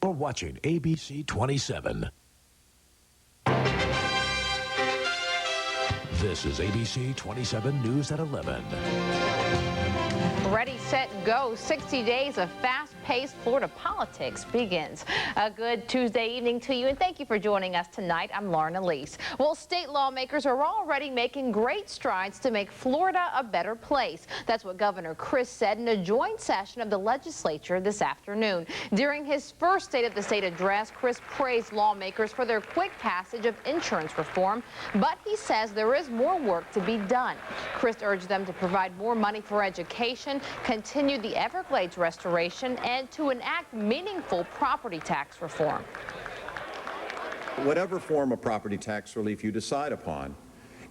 Or watching ABC 27. This is ABC 27 News at 11. Ready, set, go. 60 days of fast-paced Florida politics begins. A good Tuesday evening to you, and thank you for joining us tonight. I'm Lauren Elise. Well, state lawmakers are already making great strides to make Florida a better place. That's what Governor Chris said in a joint session of the legislature this afternoon. During his first State of the State address, Chris praised lawmakers for their quick passage of insurance reform, but he says there is more work to be done. Chris urged them to provide more money for education, continue the Everglades restoration, and to enact meaningful property tax reform. Whatever form of property tax relief you decide upon,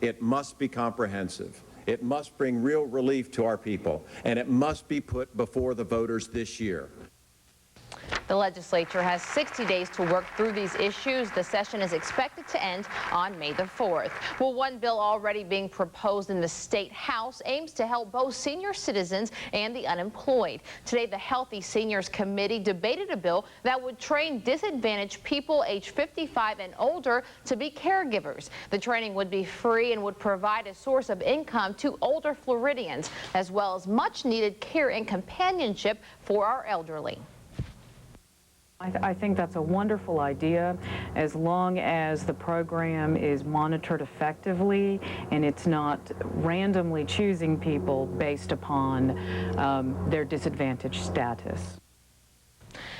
it must be comprehensive. It must bring real relief to our people, and it must be put before the voters this year. The legislature has 60 days to work through these issues. The session is expected to end on May the 4th. Well, one bill already being proposed in the State House aims to help both senior citizens and the unemployed. Today, the Healthy Seniors Committee debated a bill that would train disadvantaged people age 55 and older to be caregivers. The training would be free and would provide a source of income to older Floridians, as well as much needed care and companionship for our elderly. I think that's a wonderful idea, as long as the program is monitored effectively and it's not randomly choosing people based upon their disadvantaged status.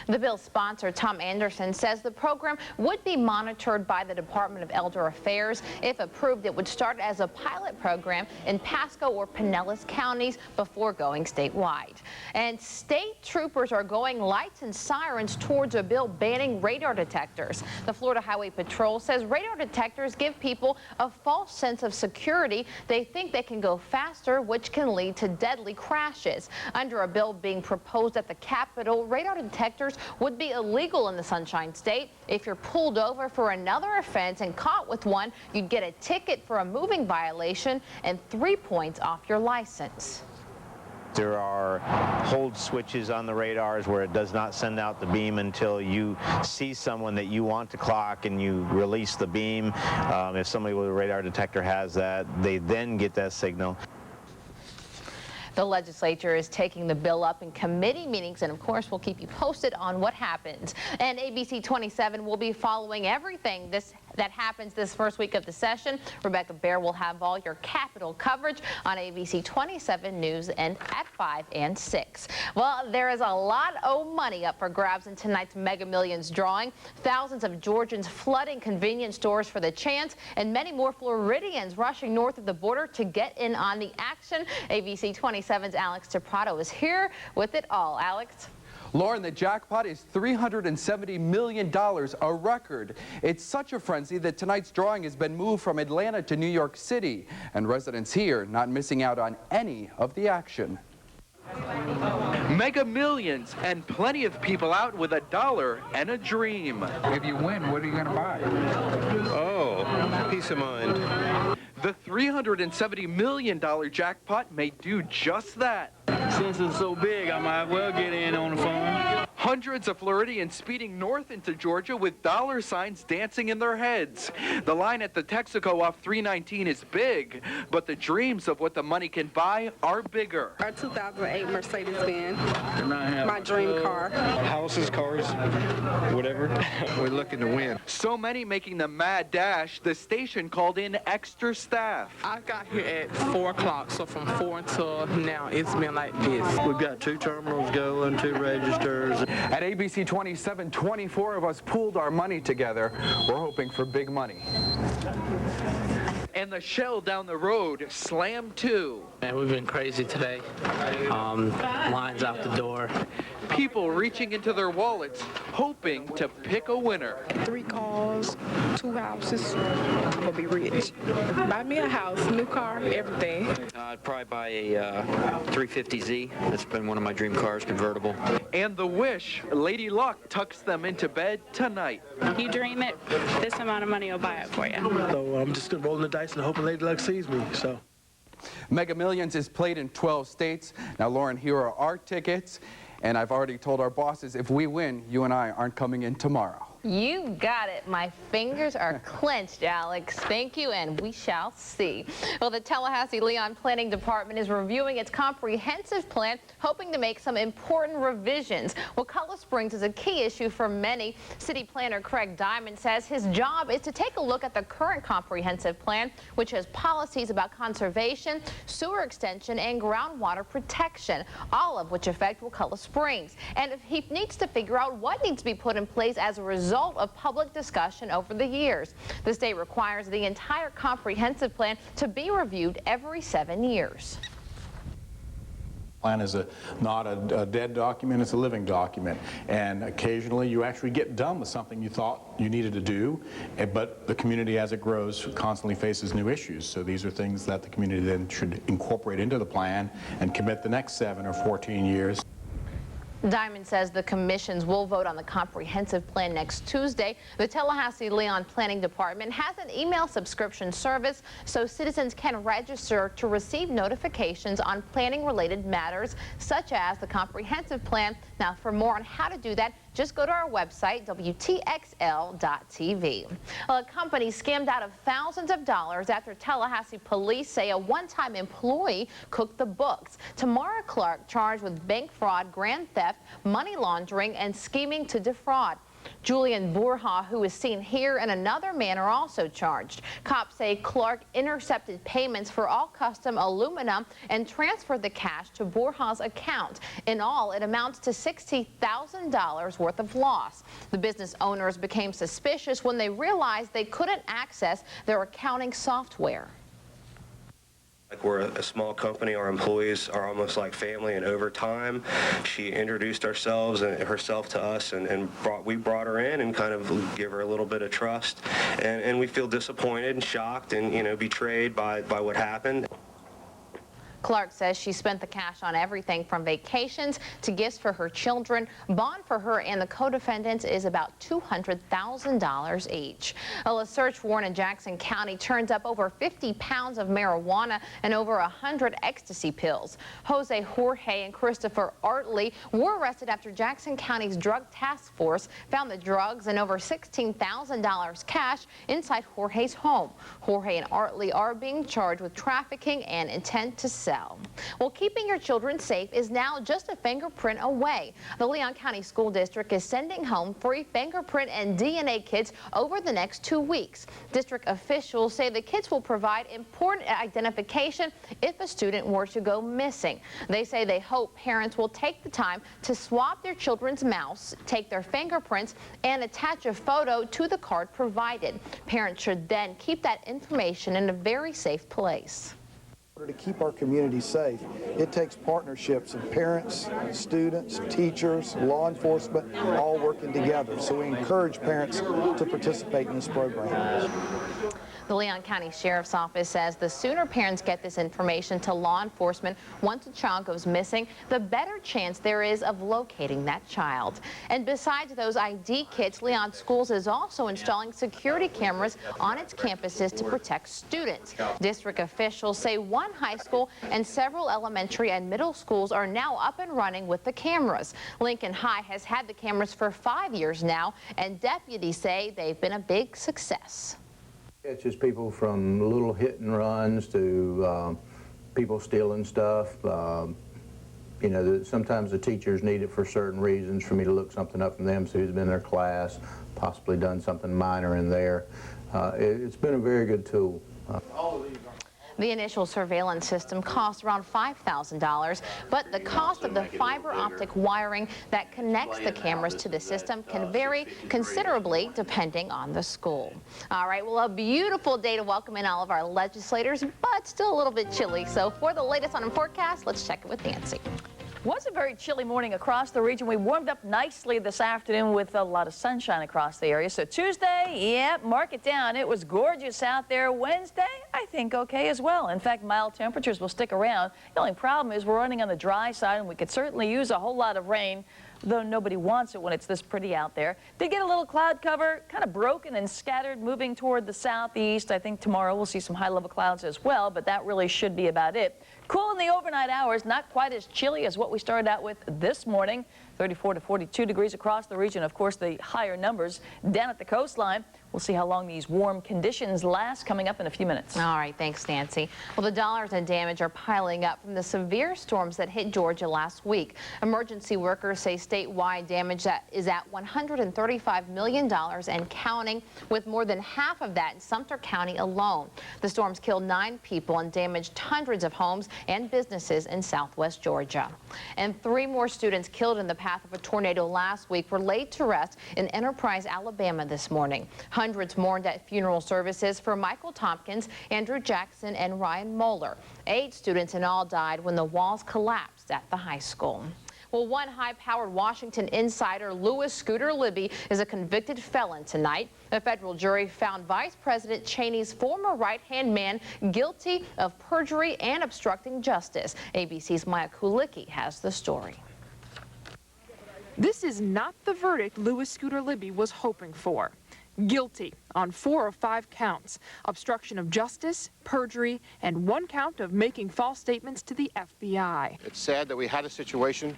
The bill's sponsor, Tom Anderson, says the program would be monitored by the Department of Elder Affairs. If approved, it would start as a pilot program in Pasco or Pinellas counties before going statewide. And state troopers are going lights and sirens towards a bill banning radar detectors. The Florida Highway Patrol says radar detectors give people a false sense of security. They think they can go faster, which can lead to deadly crashes. Under a bill being proposed at the Capitol, radar detectors would be illegal in the Sunshine State. If you're pulled over for another offense and caught with one, you'd get a ticket for a moving violation and 3 points off your license. There are hold switches on the radars where it does not send out the beam until you see someone that you want to clock and you release the beam. If somebody with a radar detector has that, they then get that signal. The legislature is taking the bill up in committee meetings, and of course we'll keep you posted on what happens. And ABC 27 will be following everything that happens this first week of the session. Rebecca Bear will have all your Capitol coverage on ABC 27 News and at 5 and 6. Well, there is a lot of money up for grabs in tonight's Mega Millions drawing. Thousands of Georgians flooding convenience stores for the chance, and many more Floridians rushing north of the border to get in on the action. ABC 27's Alex DePrato is here with it all. Alex? Lauren, the jackpot is $370 million, a record. It's such a frenzy that tonight's drawing has been moved from Atlanta to New York City, and residents here not missing out on any of the action. Mega Millions, and plenty of people out with $1 and a dream. If you win, what are you going to buy? Oh, peace of mind. The $370 million jackpot may do just that. Since it's so big, I might well get in on the phone. Hundreds of Floridians speeding north into Georgia with dollar signs dancing in their heads. The line at the Texaco off 319 is big, but the dreams of what the money can buy are bigger. Our 2008 Mercedes-Benz, And I have my dream car. Houses, cars, whatever. We're looking to win. So many making the mad dash, the station called in extra staff. I got here at 4 o'clock, so from 4 until now, it's been like this. We've got 2 terminals going, 2 registers. At ABC 27, 24 of us pooled our money together. We're hoping for big money. And the Shell down the road slammed too. Man, we've been crazy today. Lines out the door. People reaching into their wallets, hoping to pick a winner. 3 cars, 2 houses, I'll be rich. Buy me a house, new car, everything. I'd probably buy a 350Z. That's been one of my dream cars, convertible. And the wish, Lady Luck tucks them into bed tonight. You dream it, this amount of money will buy it for you. So I'm just rolling the dice and hoping Lady Luck sees me. So. Mega Millions is played in 12 states. Now, Lauren, here are our tickets. And I've already told our bosses, if we win, you and I aren't coming in tomorrow. You got it. My fingers are clenched, Alex. Thank you, and we shall see. Well, the Tallahassee-Leon Planning Department is reviewing its comprehensive plan, hoping to make some important revisions. Well, Color Springs is a key issue for many. City Planner Craig Diamond says his job is to take a look at the current comprehensive plan, which has policies about conservation, sewer extension, and groundwater protection, all of which affect Color Springs. And if he needs to figure out what needs to be put in place as a result of public discussion over the years. The state requires the entire comprehensive plan to be reviewed every 7 years. Plan is not a dead document, it's a living document. And occasionally you actually get done with something you thought you needed to do, but the community as it grows constantly faces new issues. So these are things that the community then should incorporate into the plan and commit the next 7 or 14 years. Diamond says the commissions will vote on the comprehensive plan next Tuesday. The Tallahassee-Leon Planning Department has an email subscription service so citizens can register to receive notifications on planning-related matters, such as the comprehensive plan. Now, for more on how to do that, just go to our website, WTXL-TV. Well, a company scammed out of thousands of dollars after Tallahassee police say a one-time employee cooked the books. Tamara Clark charged with bank fraud, grand theft, money laundering, and scheming to defraud. Julian Borja, who is seen here, and another man are also charged. Cops say Clark intercepted payments for all custom aluminum and transferred the cash to Borja's account. In all, it amounts to $60,000 worth of loss. The business owners became suspicious when they realized they couldn't access their accounting software. Like we're a small company, our employees are almost like family, and over time she introduced herself to us, and we brought her in and kind of give her a little bit of trust, and we feel disappointed and shocked and betrayed by what happened. Clark says she spent the cash on everything from vacations to gifts for her children. Bond for her and the co-defendants is about $200,000 each. Well, a search warrant in Jackson County turns up over 50 pounds of marijuana and over 100 ecstasy pills. Jose Jorge and Christopher Artley were arrested after Jackson County's Drug Task Force found the drugs and over $16,000 cash inside Jorge's home. Jorge and Artley are being charged with trafficking and intent to sell. Well, keeping your children safe is now just a fingerprint away. The Leon County School District is sending home free fingerprint and DNA kits over the next 2 weeks. District officials say the kits will provide important identification if a student were to go missing. They say they hope parents will take the time to swap their children's mouths, take their fingerprints, and attach a photo to the card provided. Parents should then keep that information in a very safe place. To keep our community safe, it takes partnerships of parents, students, teachers, law enforcement, all working together. So we encourage parents to participate in this program. The Leon County Sheriff's Office says the sooner parents get this information to law enforcement once a child goes missing, the better chance there is of locating that child. And besides those ID kits, Leon Schools is also installing security cameras on its campuses to protect students. District officials say one high school and several elementary and middle schools are now up and running with the cameras. Lincoln High has had the cameras for 5 years now, and deputies say they've been a big success. It's just people from little hit and runs to people stealing stuff. Sometimes the teachers need it for certain reasons, for me to look something up from them, so who's been in their class, possibly done something minor in there. It's been a very good tool. The initial surveillance system costs around $5,000, but the cost of the fiber optic wiring that connects the cameras to the system can vary considerably depending on the school. All right, well, a beautiful day to welcome in all of our legislators, but still a little bit chilly. So for the latest on the forecast, let's check it with Nancy. Was a very chilly morning across the region. We warmed up nicely this afternoon with a lot of sunshine across the area. So Tuesday, yeah, mark it down. It was gorgeous out there. Wednesday, I think okay as well. In fact, mild temperatures will stick around. The only problem is we're running on the dry side, and we could certainly use a whole lot of rain. though nobody wants it when it's this pretty out there. Did get a little cloud cover, kind of broken and scattered, moving toward the southeast. I think tomorrow we'll see some high-level clouds as well, but that really should be about it. Cool in the overnight hours, not quite as chilly as what we started out with this morning. 34 to 42 degrees across the region. Of course, the higher numbers down at the coastline. We'll see how long these warm conditions last coming up in a few minutes. All right, thanks, Nancy. Well, the dollars in damage are piling up from the severe storms that hit Georgia last week. Emergency workers say statewide damage that is at $135 million and counting, with more than half of that in Sumter County alone. The storms killed 9 people and damaged hundreds of homes and businesses in southwest Georgia. And 3 more students killed in the path of a tornado last week were laid to rest in Enterprise, Alabama this morning. Hundreds mourned at funeral services for Michael Tompkins, Andrew Jackson, and Ryan Moeller. 8 students in all died when the walls collapsed at the high school. Well, one high-powered Washington insider, Louis Scooter Libby, is a convicted felon tonight. A federal jury found Vice President Cheney's former right-hand man guilty of perjury and obstructing justice. ABC's Maya Kulicki has the story. This is not the verdict Louis Scooter Libby was hoping for. Guilty on 4 of 5 counts: obstruction of justice, perjury, and 1 count of making false statements to the FBI. It's sad that we had a situation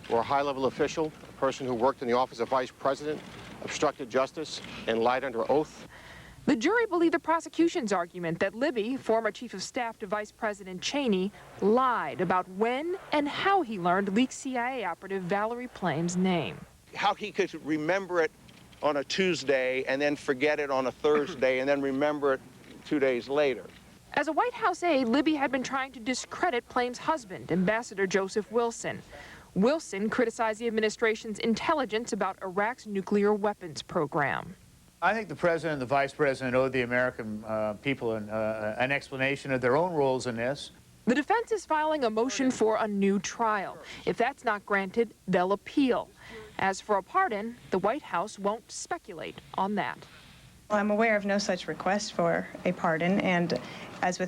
where a high-level official, a person who worked in the office of vice president, obstructed justice and lied under oath. The jury believed the prosecution's argument that Libby, former chief of staff to Vice President Cheney, lied about when and how he learned leaked CIA operative Valerie Plame's name. How he could remember it on a Tuesday and then forget it on a Thursday and then remember it 2 days later. As a White House aide, Libby had been trying to discredit Plame's husband, Ambassador Joseph Wilson. Wilson criticized the administration's intelligence about Iraq's nuclear weapons program. I think the president and the vice president owed the American people an explanation of their own roles in this. The defense is filing a motion for a new trial. If that's not granted, they'll appeal. As for a pardon, the White House won't speculate on that. Well, I'm aware of no such request for a pardon, and as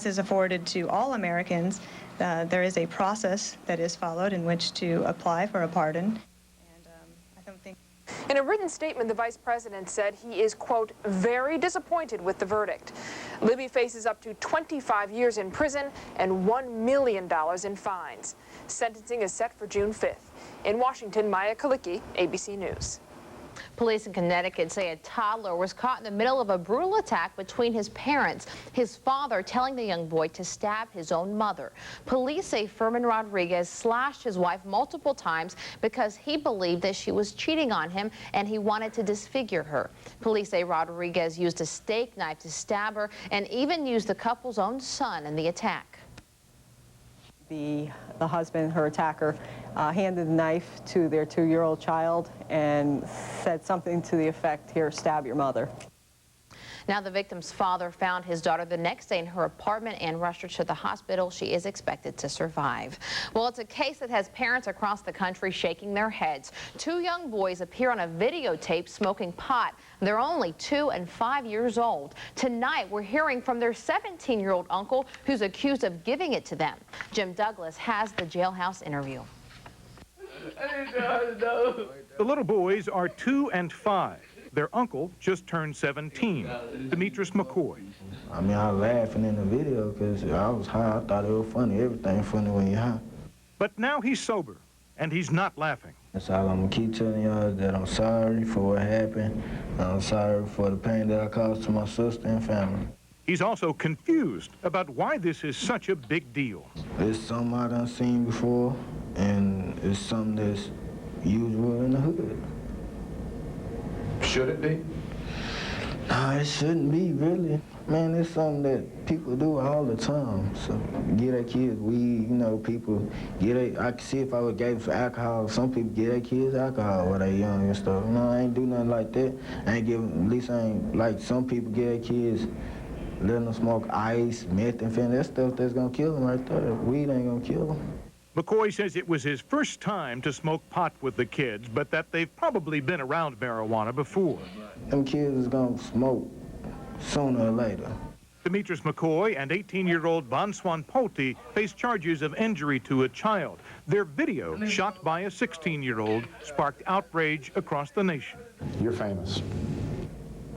is afforded to all Americans, there is a process that is followed in which to apply for a pardon. And I don't think. In a written statement, the vice president said he is, quote, very disappointed with the verdict. Libby faces up to 25 years in prison and $1 million in fines. Sentencing is set for June 5th. In Washington, Maya Kulicki, ABC News. Police in Connecticut say a toddler was caught in the middle of a brutal attack between his parents, his father telling the young boy to stab his own mother. Police say Furman Rodriguez slashed his wife multiple times because he believed that she was cheating on him and he wanted to disfigure her. Police say Rodriguez used a steak knife to stab her and even used the couple's own son in the attack. The husband, her attacker, handed the knife to their 2-year-old child and said something to the effect, "Here, stab your mother." Now the victim's father found his daughter the next day in her apartment and rushed her to the hospital. She is expected to survive. Well, it's a case that has parents across the country shaking their heads. 2 young boys appear on a videotape smoking pot. They're only 2 and 5 years old. Tonight, we're hearing from their 17-year-old uncle who's accused of giving it to them. Jim Douglas has the jailhouse interview. The little boys are 2 and 5. Their uncle just turned 17, Demetrius McCoy. I mean, I was laughing in the video because I was high. I thought it was funny. Everything funny when you're high. But now he's sober, and he's not laughing. That's all I'm going to keep telling y'all, is that I'm sorry for what happened. I'm sorry for the pain that I caused to my sister and family. He's also confused about why this is such a big deal. It's something I done seen before, and it's something that's usual in the hood. Should it be? No, it shouldn't be, really. Man, it's something that people do all the time. So, get their kids weed, you know, people I can see if I would gave them some alcohol, some people get their kids alcohol when they young and stuff. You know, I ain't do nothing like that. I ain't give them, at least I ain't, like some people get their kids, letting them smoke ice, methamphetamine, that stuff that's gonna kill them right there. Weed ain't gonna kill them. McCoy says it was his first time to smoke pot with the kids, but that they've probably been around marijuana before. Them kids is gonna smoke sooner or later. Demetrius McCoy and 18-year-old Banswan Polti face charges of injury to a child. Their video, shot by a 16-year-old, sparked outrage across the nation. You're famous.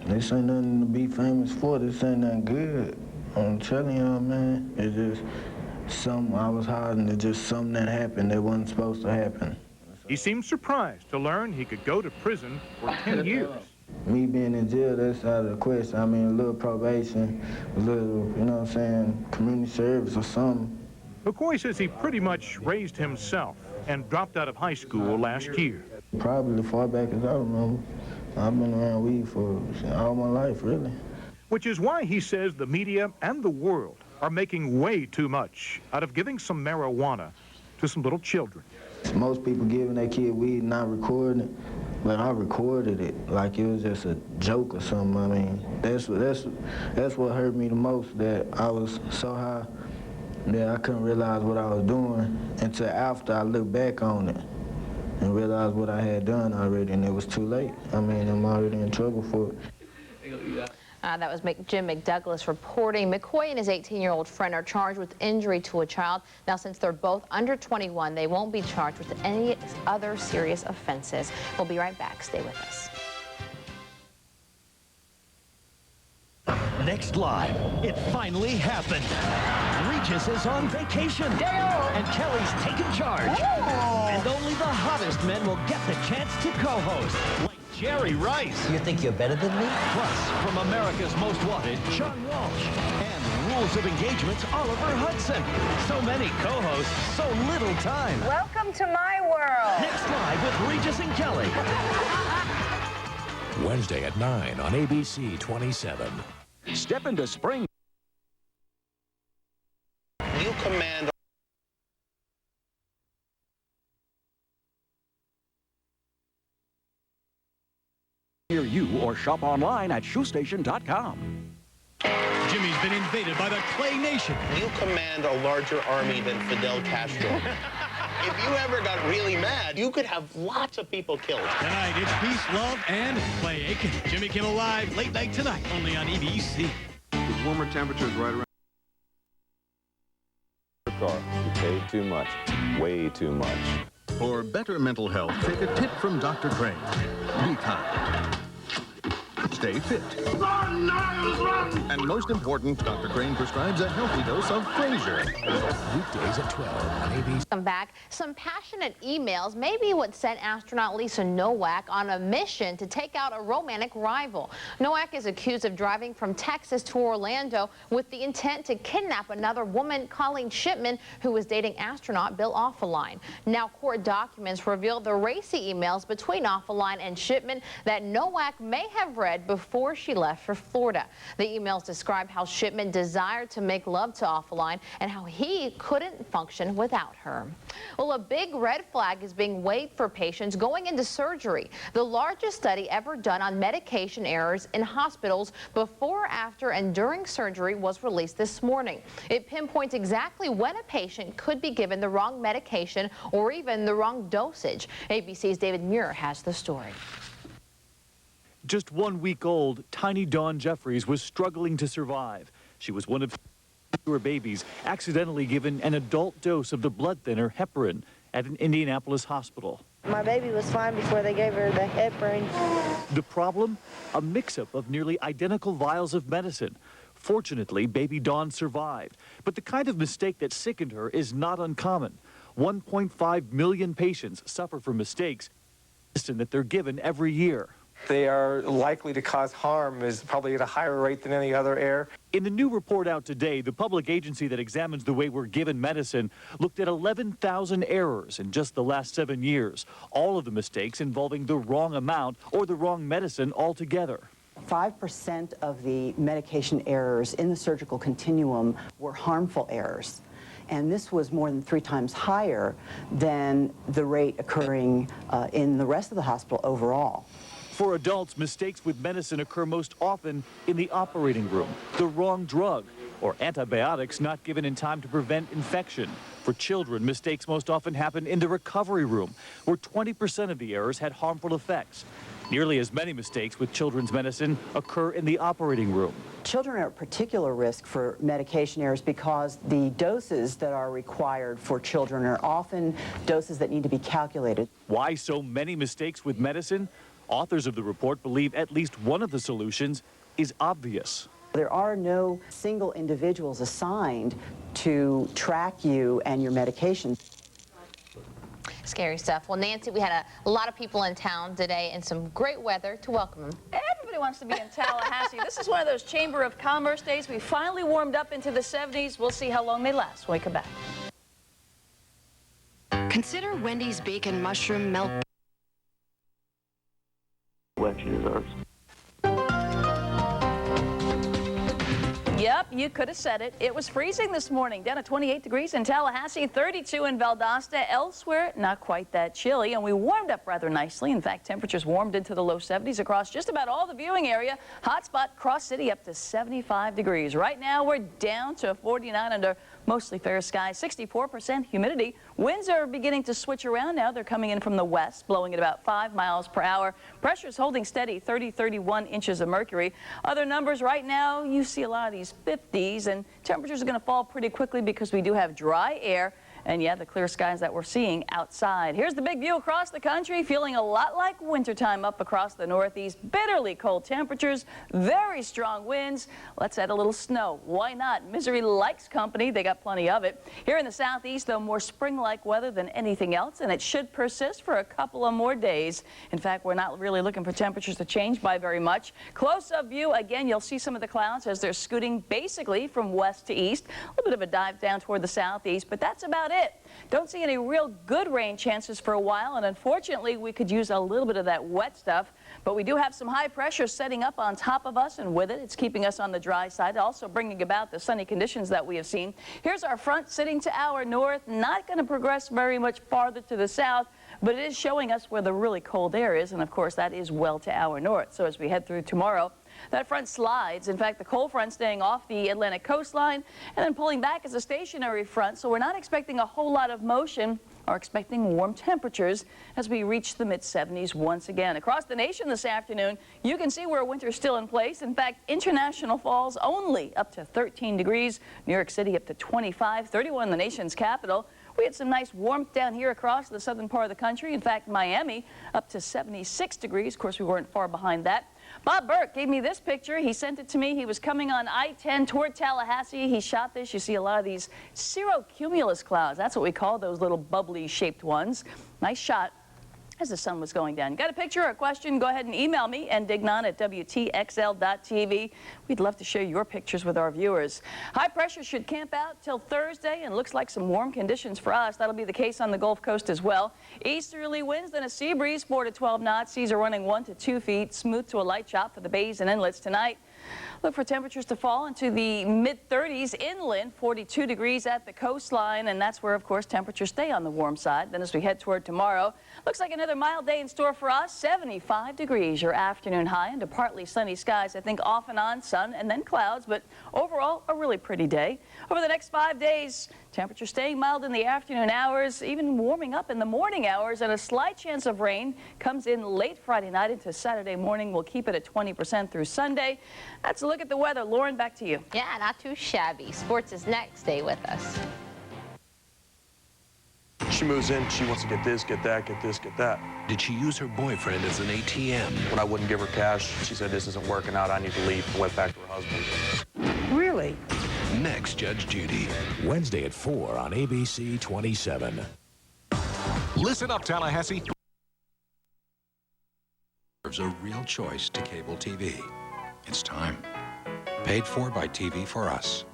This ain't nothing to be famous for. This ain't nothing good. I'm telling y'all, man, it's just something I was hiding. It's just something that happened that wasn't supposed to happen. He seemed surprised to learn he could go to prison for 10 years. Me being in jail, that's out of the question. I mean, a little probation, a little, you know what I'm saying, community service or something. McCoy says he pretty much raised himself and dropped out of high school last year. Probably as far back as I remember. I've been around weed for all my life, really. Which is why he says the media and the world are making way too much out of giving some marijuana to some little children. Most people giving their kid weed and not recording it, but I recorded it like it was just a joke or something. I mean, that's what hurt me the most, that I was so high that I couldn't realize what I was doing until after I looked back on it and realized what I had done already, and it was too late. I mean, I'm already in trouble for it. That was Jim McDouglas reporting. McCoy and his 18-year-old friend are charged with injury to a child. Now, since they're both under 21, they won't be charged with any other serious offenses. We'll be right back. Stay with us. Next live, it finally happened. Regis is on vacation, and Kelly's taking charge. And only the hottest men will get the chance to co-host, like Jerry Rice. You think you're better than me? Plus, from America's Most Wanted, John Walsh. And Rules of Engagement's Oliver Hudson. So many co-hosts, so little time. Welcome to my world. Next live with Regis and Kelly. Wednesday at 9 on ABC 27. Step into spring. You command Near you or shop online at shoestation.com. Jimmy's been invaded by the Clay Nation. You command a larger army than Fidel Castro. If you ever got really mad, you could have lots of people killed. Tonight, it's peace, love, and Clay Aiken. Jimmy Kimmel Live, late night tonight, only on ABC. With warmer temperatures right around your car, you pay too much, way too much. For better mental health, take a tip from Dr. Crane. Be kind. Stay fit. Run, Niles, run! And most important, Dr. Crane prescribes a healthy dose of Fraser. Weekdays at 12 on ABC. Come back. Some passionate emails may be what sent astronaut Lisa Nowak on a mission to take out a romantic rival. Nowak is accused of driving from Texas to Orlando with the intent to kidnap another woman, Colleen Shipman, who was dating astronaut Bill Offaline. Now, court documents reveal the racy emails between Offaline and Shipman that Nowak may have read before she left for Florida. The emails describe how Shipman desired to make love to Offaline and how he couldn't function without her. Well, a big red flag is being waved for patients going into surgery. The largest study ever done on medication errors in hospitals before, after, and during surgery was released this morning. It pinpoints exactly when a patient could be given the wrong medication or even the wrong dosage. ABC's David Muir has the story. Just 1 week old, tiny Dawn Jeffries was struggling to survive. She was one of fewer babies accidentally given an adult dose of the blood thinner heparin at an Indianapolis hospital. My baby was fine before they gave her the heparin. The problem? A mix-up of nearly identical vials of medicine. Fortunately, baby Dawn survived. But the kind of mistake that sickened her is not uncommon. 1.5 million patients suffer from mistakes that they're given every year. They are likely to cause harm is probably at a higher rate than any other error. In the new report out today, the public agency that examines the way we're given medicine looked at 11,000 errors in just the last 7 years, all of the mistakes involving the wrong amount or the wrong medicine altogether. 5% of the medication errors in the surgical continuum were harmful errors. And this was more than 3 times higher than the rate occurring in the rest of the hospital overall. For adults, mistakes with medicine occur most often in the operating room, the wrong drug, or antibiotics not given in time to prevent infection. For children, mistakes most often happen in the recovery room, where 20% of the errors had harmful effects. Nearly as many mistakes with children's medicine occur in the operating room. Children are at particular risk for medication errors because the doses that are required for children are often doses that need to be calculated. Why so many mistakes with medicine? Authors of the report believe at least one of the solutions is obvious. There are no single individuals assigned to track you and your medication. Scary stuff. Well, Nancy, we had a lot of people in town today and some great weather to welcome them. Everybody wants to be in Tallahassee. This is one of those Chamber of Commerce days. We finally warmed up into the 70s. We'll see how long they last when we come back. Consider Wendy's Bacon Mushroom Melt. Yep, you could have said it. It was freezing this morning, down at 28 degrees in Tallahassee, 32 in Valdosta. Elsewhere, not quite that chilly, and we warmed up rather nicely. In fact, temperatures warmed into the low 70s across just about all the viewing area. Hotspot, Cross City, up to 75 degrees. Right now, we're down to 49 under mostly fair skies, 64% humidity. Winds are beginning to switch around now. They're coming in from the west, blowing at about 5 miles per hour. Pressure's holding steady, 31 inches of mercury. Other numbers right now, you see a lot of these 50s, and temperatures are going to fall pretty quickly because we do have dry air. And yeah, the clear skies that we're seeing outside. Here's the big view across the country, feeling a lot like wintertime up across the Northeast. Bitterly cold temperatures, very strong winds. Let's add a little snow. Why not? Missouri likes company. They got plenty of it. Here in the Southeast, though, more spring-like weather than anything else, and it should persist for a couple of more days. In fact, we're not really looking for temperatures to change by very much. Close-up view, again, you'll see some of the clouds as they're scooting basically from west to east. A little bit of a dive down toward the southeast, but that's about it. Don't see any real good rain chances for a while, and unfortunately we could use a little bit of that wet stuff, but we do have some high pressure setting up on top of us, and with it, it's keeping us on the dry side, also bringing about the sunny conditions that we have seen. Here's our front sitting to our north, not going to progress very much farther to the south, but it is showing us where the really cold air is, and of course that is well to our north. So as we head through tomorrow, that front slides. In fact, the cold front staying off the Atlantic coastline and then pulling back as a stationary front, so we're not expecting a whole lot of motion or expecting warm temperatures as we reach the mid-70s once again. Across the nation this afternoon, you can see where winter's still in place. In fact, International Falls only up to 13 degrees, New York City up to 25, 31 in the nation's capital. We had some nice warmth down here across the southern part of the country. In fact, Miami up to 76 degrees. Of course, we weren't far behind that. Bob Burke gave me this picture. He sent it to me. He was coming on I-10 toward Tallahassee. He shot this. You see a lot of these cirrocumulus clouds. That's what we call those little bubbly shaped ones. Nice shot as the sun was going down. Got a picture or a question? Go ahead and email me and Dignon at WTXL.TV. We'd love to share your pictures with our viewers. High pressure should camp out till Thursday, and looks like some warm conditions for us. That'll be the case on the Gulf Coast as well. Easterly winds, then a sea breeze, 4 to 12 knots. Seas are running 1 to 2 feet. Smooth to a light chop for the bays and inlets tonight. Look for temperatures to fall into the mid-30s inland, 42 degrees at the coastline, and that's where, of course, temperatures stay on the warm side. Then as we head toward tomorrow, looks like another mild day in store for us, 75 degrees, your afternoon high, into partly sunny skies. I think off and on sun and then clouds, but overall a really pretty day. Over the next 5 days, temperatures staying mild in the afternoon hours, even warming up in the morning hours, and a slight chance of rain comes in late Friday night into Saturday morning. We'll keep it at 20% through Sunday. That's a look at the weather. Lauren, back to you. Yeah, not too shabby. Sports is next. Stay with us. She moves in, she wants to get this, get that, get this, get that. Did she use her boyfriend as an ATM? When I wouldn't give her cash, she said, this isn't working out, I need to leave, and went back to her husband. Really? Next, Judge Judy. Wednesday at 4 on ABC 27. Listen up, Tallahassee. Serves a real choice to cable TV. It's time. Paid for by TV for Us.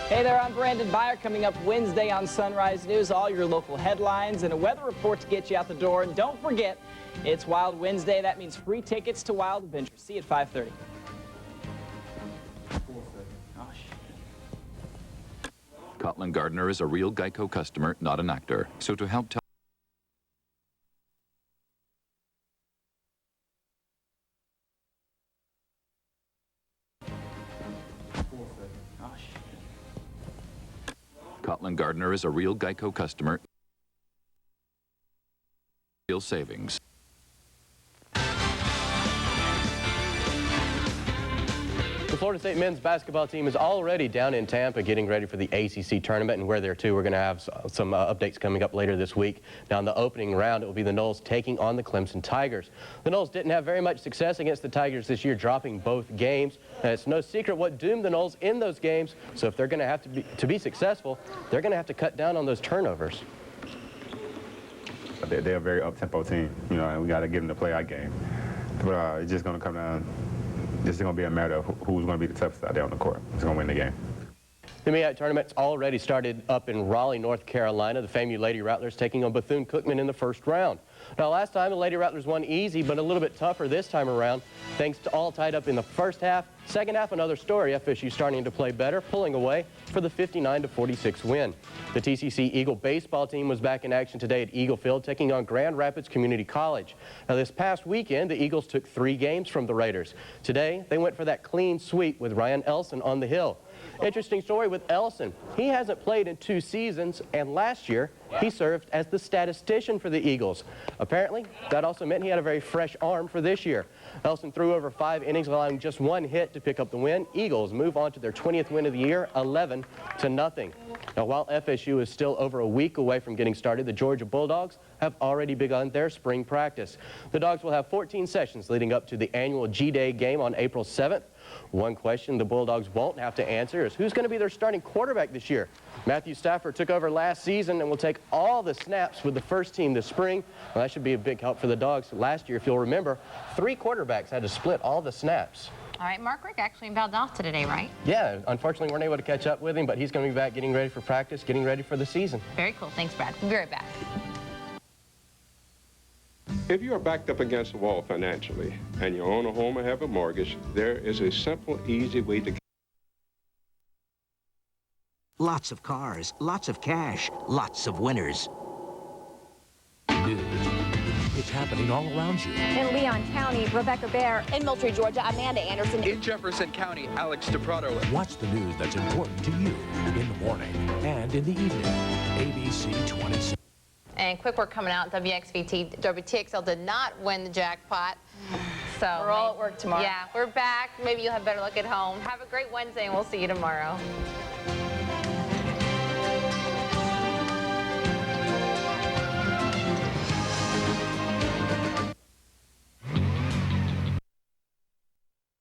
Hey there, I'm Brandon Byer. Coming up Wednesday on Sunrise News, all your local headlines and a weather report to get you out the door. And don't forget, it's Wild Wednesday. That means free tickets to Wild Adventures. See you at 5:30. Cotland Gardner is a real Geico customer, not an actor. So to help tell Cotland Gardner is a real Geico customer. Real savings. The Florida State men's basketball team is already down in Tampa getting ready for the ACC tournament, and where they're too, we're going to have some updates coming up later this week. Now in the opening round, it will be the Noles taking on the Clemson Tigers. The Noles didn't have very much success against the Tigers this year, dropping both games. And it's no secret what doomed the Noles in those games, so if they're going to have to be successful, they're going to have to cut down on those turnovers. They're a very up-tempo team, you know, and we got to get them to play our game. But it's just going to come down. This is going to be a matter of who's going to be the toughest out there on the court. Who's going to win the game. The MEAC tournament's already started up in Raleigh, North Carolina. The FAMU Lady Rattlers taking on Bethune-Cookman in the first round. Now, last time the Lady Rattlers won easy, but a little bit tougher this time around, thanks to all tied up in the first half. Second half, another story. FSU starting to play better, pulling away for the 59-46 win. The TCC Eagle baseball team was back in action today at Eagle Field, taking on Grand Rapids Community College. Now, this past weekend, the Eagles took 3 games from the Raiders. Today, they went for that clean sweep with Ryan Elson on the hill. Interesting story with Elson. He hasn't played in 2 seasons, and last year, he served as the statistician for the Eagles. Apparently, that also meant he had a very fresh arm for this year. Elson threw over 5 innings, allowing just 1 hit to pick up the win. Eagles move on to their 20th win of the year, 11-0. Now, while FSU is still over a week away from getting started, the Georgia Bulldogs have already begun their spring practice. The Dogs will have 14 sessions leading up to the annual G-Day game on April 7th. One question the Bulldogs won't have to answer is who's going to be their starting quarterback this year. Matthew Stafford took over last season and will take all the snaps with the first team this spring. Well, that should be a big help for the Dogs. Last year, if you'll remember, 3 quarterbacks had to split all the snaps. All right, Mark Rick actually in Valdosta today, right? Yeah, unfortunately, weren't able to catch up with him, but he's going to be back getting ready for practice, getting ready for the season. Very cool. Thanks, Brad. We'll be right back. If you are backed up against the wall financially and you own a home or have a mortgage, there is a simple, easy way to... Lots of cars, lots of cash, lots of winners. News. It's happening all around you. In Leon County, Rebecca Bear. In Moultrie, Georgia, Amanda Anderson. In Jefferson County, Alex DePrato. Watch the news that's important to you in the morning and in the evening. ABC 27. And quick work coming out, WTXL did not win the jackpot. So we're all at work tomorrow. Yeah, we're back. Maybe you'll have better luck at home. Have a great Wednesday, and we'll see you tomorrow.